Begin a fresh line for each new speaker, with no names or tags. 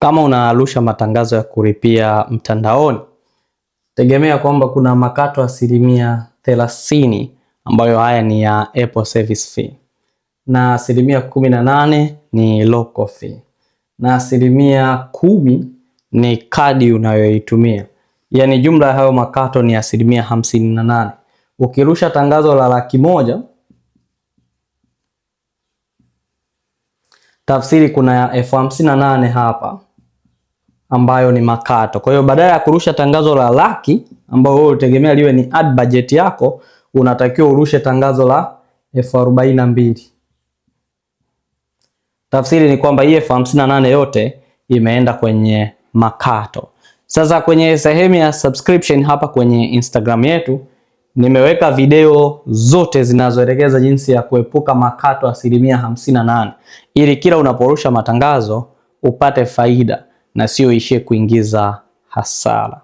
Kama unarusha matangazo ya kulipia mtandaoni, tegemea kwamba kuna makato 30% ambayo haya ni ya Apple Service Fee, na 18% ni local fee, na 10% ni kadi unayoitumia. Yani jumla ya hayo makato ni 58%. Ukirusha tangazo la $100,000, tafsiri kuna $58,000 hapa ambayo ni makato. Kwa hiyo badala ya kurusha tangazo la $100,000 ambao wewe utegemea liwe ni ad budget yako, unatakiwa urushe tangazo la $42,000. Tafsiri ni kwamba hii $58,000 yote imeenda kwenye makato. Sasa kwenye sehemu ya subscription hapa kwenye Instagram yetu, nimeweka video zote zinazoelekeza jinsi ya kuepuka makato 58%, ili kila unaporusha matangazo upate faida na sio ishie kuingiza hasara.